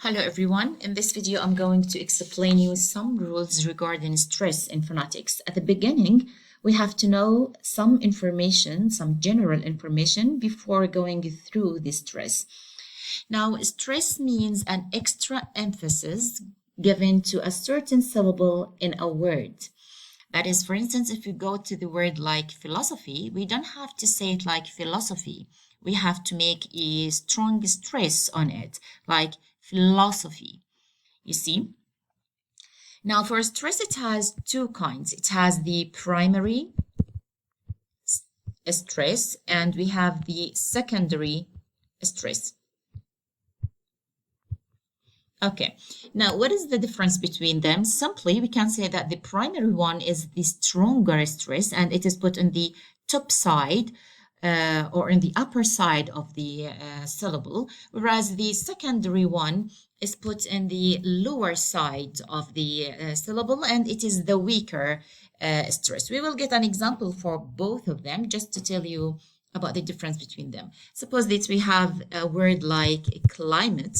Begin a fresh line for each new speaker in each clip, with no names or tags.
Hello everyone. In this video, I'm going to explain you some rules regarding stress in phonetics. At the beginning, we have to know some information, some general information before going through the stress. Now, stress means an extra emphasis given to a certain syllable in a word. That is, for instance, if you go to the word like philosophy, we don't have to say it like philosophy. We have to make a strong stress on it, like philosophy. You see? Now, for stress, it has two kinds. It has the primary stress, and we have the secondary stress. Okay, now what is the difference between them? Simply, we can say that the primary one is the stronger stress, and it is put on the top side or in the upper side of the syllable, whereas the secondary one is put in the lower side of the syllable, and it is the weaker stress. We will get an example for both of them just to tell you about the difference between them. Suppose that we have a word like climate.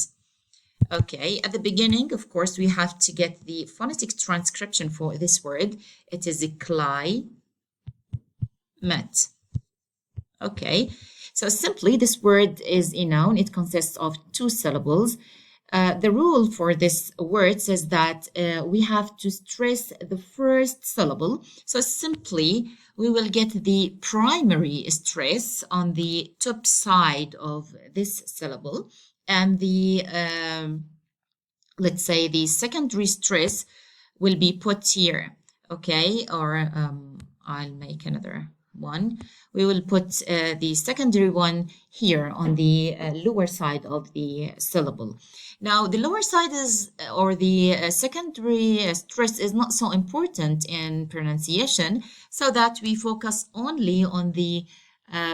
Okay, at the beginning, of course, we have to get the phonetic transcription for this word. It is a climate. Okay, so simply this word is a noun. It consists of two syllables. The rule for this word says that we have to stress the first syllable. So simply we will get the primary stress on the top side of this syllable, and the let's say the secondary stress will be put here. Okay, or I'll make another one. We will put the secondary one here on the lower side of the syllable. Now, the lower side is, or the secondary stress is not so important in pronunciation, so that we focus only on the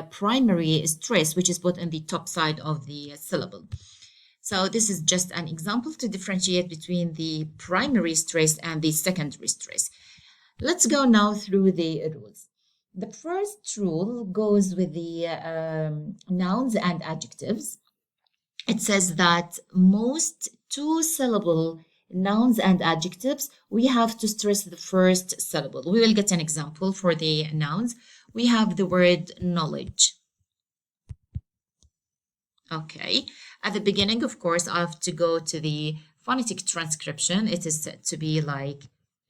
primary stress, which is put on the top side of the syllable. So this is just an example to differentiate between the primary stress and the secondary stress. Let's go now through the rules. The first rule goes with the nouns and adjectives. It says that most two-syllable nouns and adjectives, we have to stress the first syllable. We will get an example for the nouns. We have the word knowledge. Okay, at the beginning, of course, I have to go to the phonetic transcription. It is said to be like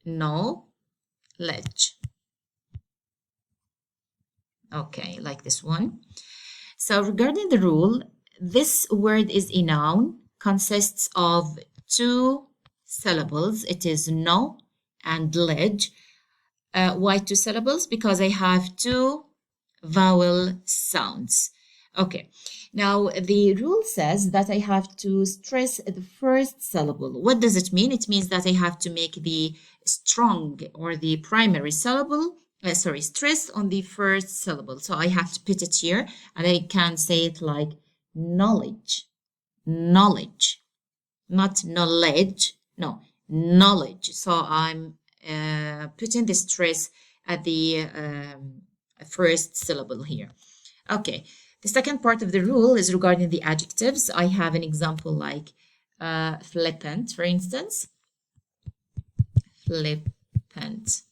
knowledge. Okay, like this one. So regarding the rule, this word is a noun, consists of two syllables. It is no and ledge. Why two syllables? Because I have two vowel sounds. Okay, now the rule says that I have to stress the first syllable. What does it mean? It means that I have to make the strong or the primary syllable, stress on the first syllable. So I have to put it here, and I can say it like knowledge, knowledge, not knowledge, no, knowledge. So I'm putting the stress at the first syllable here. Okay. The second part of the rule is regarding the adjectives. I have an example like flippant, for instance. Flippant.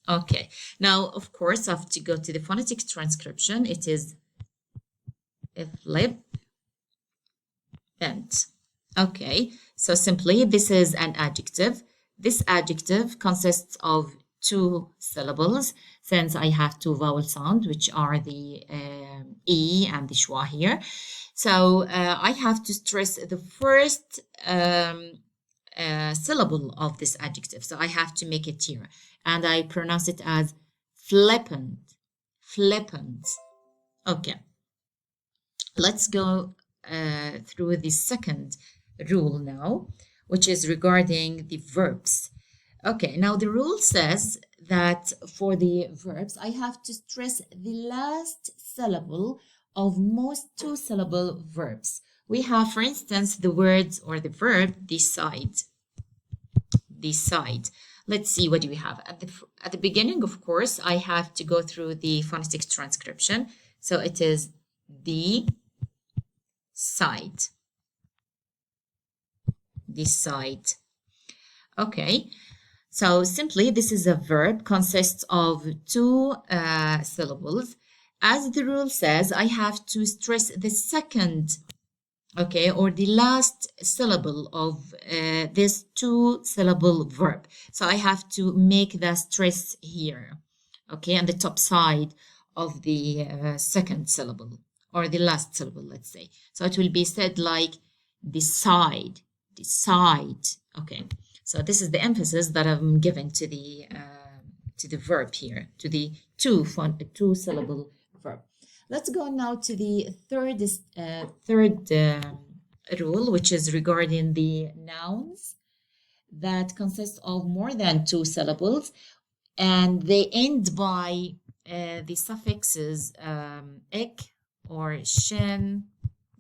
Okay. Now, of course, I have to go to the phonetic transcription. It is flippant. Okay. So simply, this is an adjective. This adjective consists of two syllables, since I have two vowel sounds, which are the E and the schwa here. So I have to stress the first syllable of this adjective. So I have to make it here. And I pronounce it as flippant, flippant. Okay. Let's go through the second rule now, which is regarding the verbs. Okay, now the rule says that for the verbs, I have to stress the last syllable of most two-syllable verbs. We have, for instance, the words or the verb decide. Decide. Let's see, what do we have? At the beginning, of course, I have to go through the phonetic transcription. So it is decide. decide. Okay, so simply this is a verb, consists of two syllables. As the rule says, I have to stress the second, okay, or the last syllable of this two-syllable verb. So I have to make the stress here, okay, on the top side of the second syllable or the last syllable, let's say. So it will be said like decide, decide. Okay, so this is the emphasis that I'm giving to the verb here, to the two-syllable verb. Let's go now to the third rule, which is regarding the nouns that consist of more than two syllables, and they end by the suffixes ik or shin,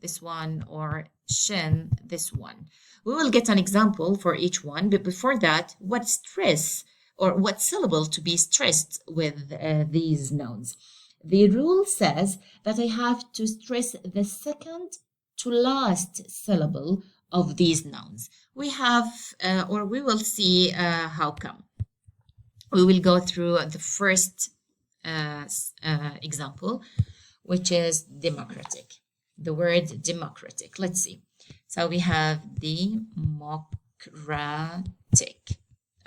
this one, or shin, this one. We will get an example for each one, but before that, what stress or what syllable to be stressed with these nouns? The rule says that I have to stress the second to last syllable of these nouns. We have, or we will see how come. We will go through the first example, which is democratic. The word democratic. Let's see. So we have democratic.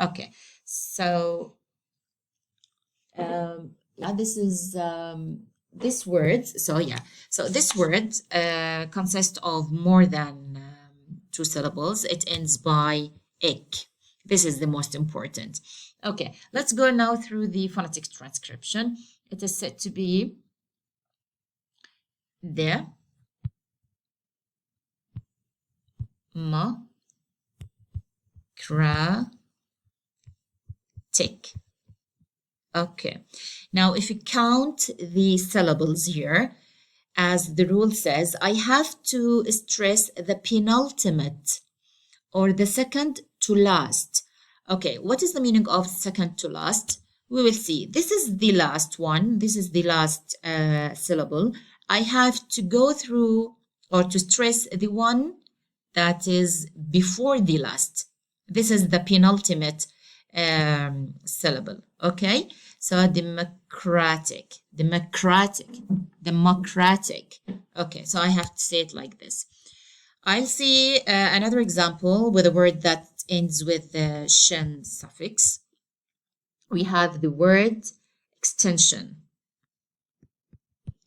Okay, so this is this word. So yeah, so this word consists of more than two syllables. It ends by ik. This is the most important. Okay, let's go now through the phonetic transcription. It is said to be de ma cra tick. Okay, now if you count the syllables here, as the rule says, I have to stress the penultimate or the second to last. Okay, what is the meaning of second to last? We will see. This is the last one. This is the last syllable. I have to go through or to stress the one that is before the last. This is the penultimate syllable. Okay, so democratic. Okay, so I have to say it like this. I'll see another example with a word that ends with the shin suffix. We have the word extension.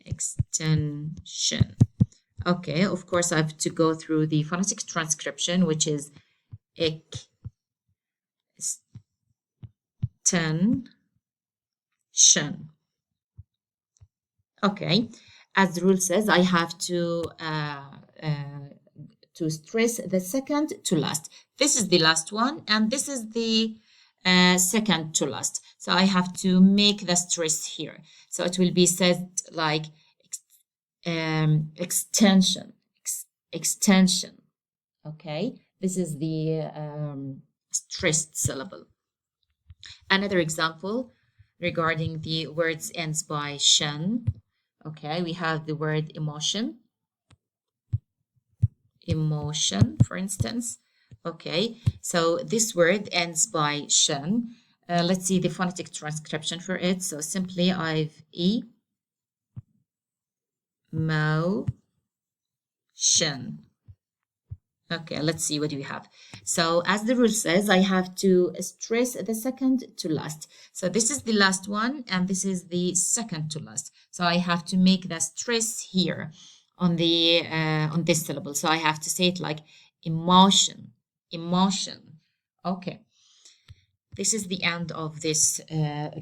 Extension. Okay, of course, I have to go through the phonetic transcription, which is extension. Okay, as the rule says, I have to stress the second to last. This is the last one, and this is the second to last. So I have to make the stress here. So it will be said like extension. Okay, this is the stressed syllable. Another example regarding the words ends by shin. Okay, we have the word emotion, for instance. Okay, so this word ends by shin. Let's see the phonetic transcription for it. So simply I've emotion. Okay, let's see what do we have. So as the rule says, I have to stress the second to last. So this is the last one, and this is the second to last. So I have to make the stress here on the on this syllable. So I have to say it like emotion. Okay, this is the end of this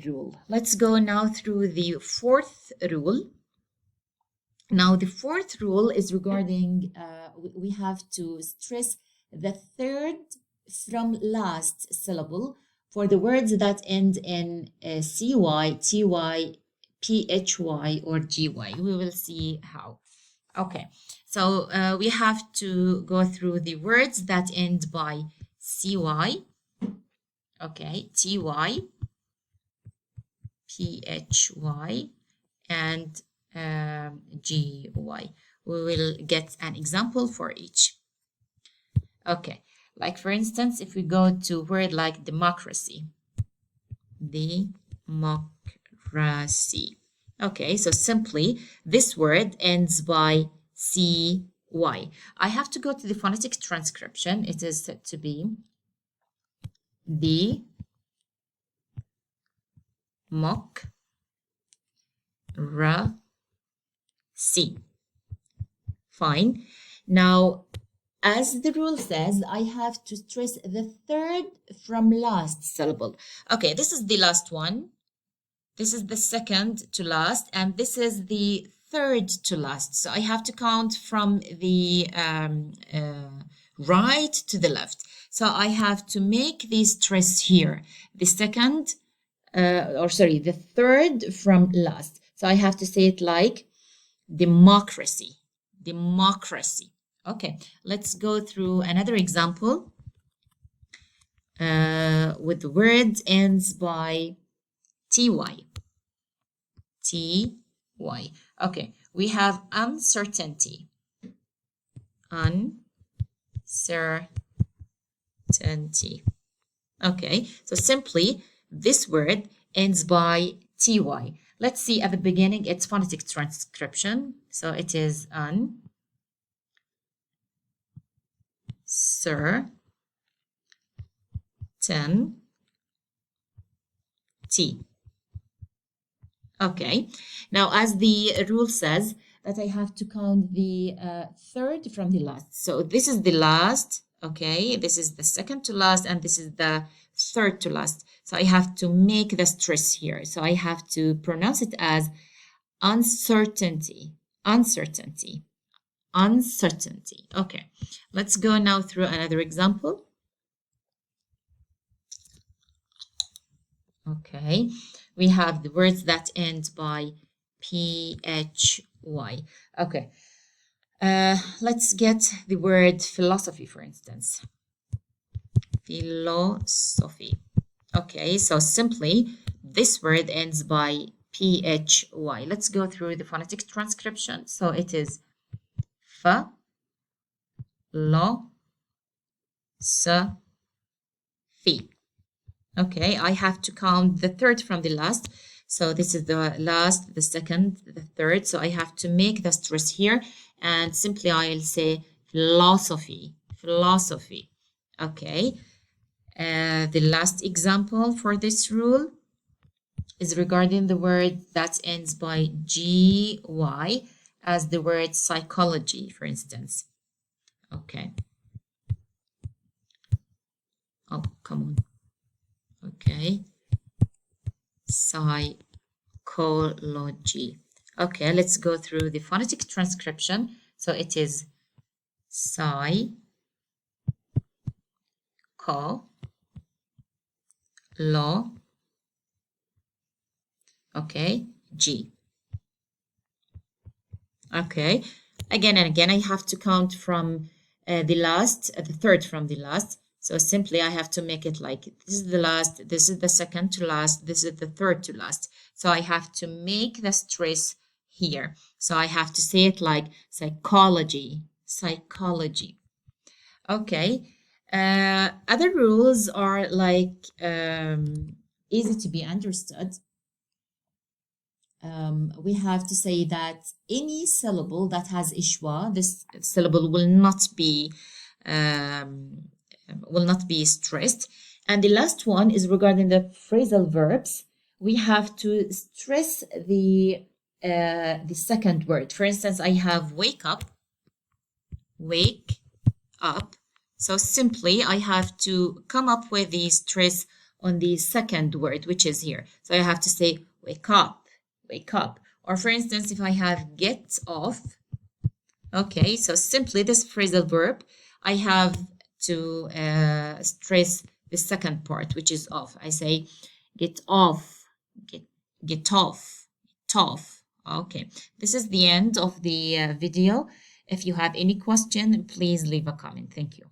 rule. Let's go now through the fourth rule. Now, the fourth rule is regarding, we have to stress the third from last syllable for the words that end in cy, ty, phy, or gy. We will see how. Okay, so we have to go through the words that end by cy, okay, ty, phy, and gy. We will get an example for each. Okay, Like for instance, if we go to a word like democracy. Democracy. Okay, so simply this word ends by CY. I have to go to the phonetic transcription. It is said to be democracy. Fine. Now, as the rule says, I have to stress the third from last syllable. Okay, this is the last one. This is the second to last, and this is the third to last. So I have to count from the right to the left. So I have to make the stress here. The second, the third from last. So I have to say it like democracy. Democracy. Okay, let's go through another example with the word ends by TY. TY. Okay, we have uncertainty. Uncertainty. Okay, so simply this word ends by TY. Let's see at the beginning its phonetic transcription. So it is uncertainty. Okay, now as the rule says that I have to count the third from the last. So this is the last, okay, this is the second to last, and this is the third to last. So I have to make the stress here. So I have to pronounce it as uncertainty, uncertainty, uncertainty. Okay, let's go now through another example. Okay, we have the words that end by PHY. Okay, let's get the word philosophy, for instance. Philosophy. Okay, so simply this word ends by PHY. Let's go through the phonetic transcription. So it is philosophy. Okay, I have to count the third from the last. So this is the last, the second, the third. So I have to make the stress here, and simply I'll say philosophy, philosophy. Okay, the last example for this rule is regarding the word that ends by GY, as the word psychology, for instance. Okay. Oh, come on. Okay, psychology. Okay, let's go through the phonetic transcription. So it is psy, co, lo, okay, G. Okay, again and again, I have to count from the last, the third from the last. So simply I have to make it like this is the last, this is the second to last, this is the third to last. So I have to make the stress here. So I have to say it like psychology, psychology. Okay. Other rules are like easy to be understood. We have to say that any syllable that has ishwa, this syllable will not be stressed. And the last one is regarding the phrasal verbs. We have to stress the second word. For instance, I have wake up, wake up. So simply I have to come up with the stress on the second word, which is here. So I have to say wake up, wake up. Or for instance, if I have get off, okay, so simply this phrasal verb, I have to stress the second part, which is off. I say get off, get off, get off. Okay, this is the end of the video. If you have any question, please leave a comment. Thank you.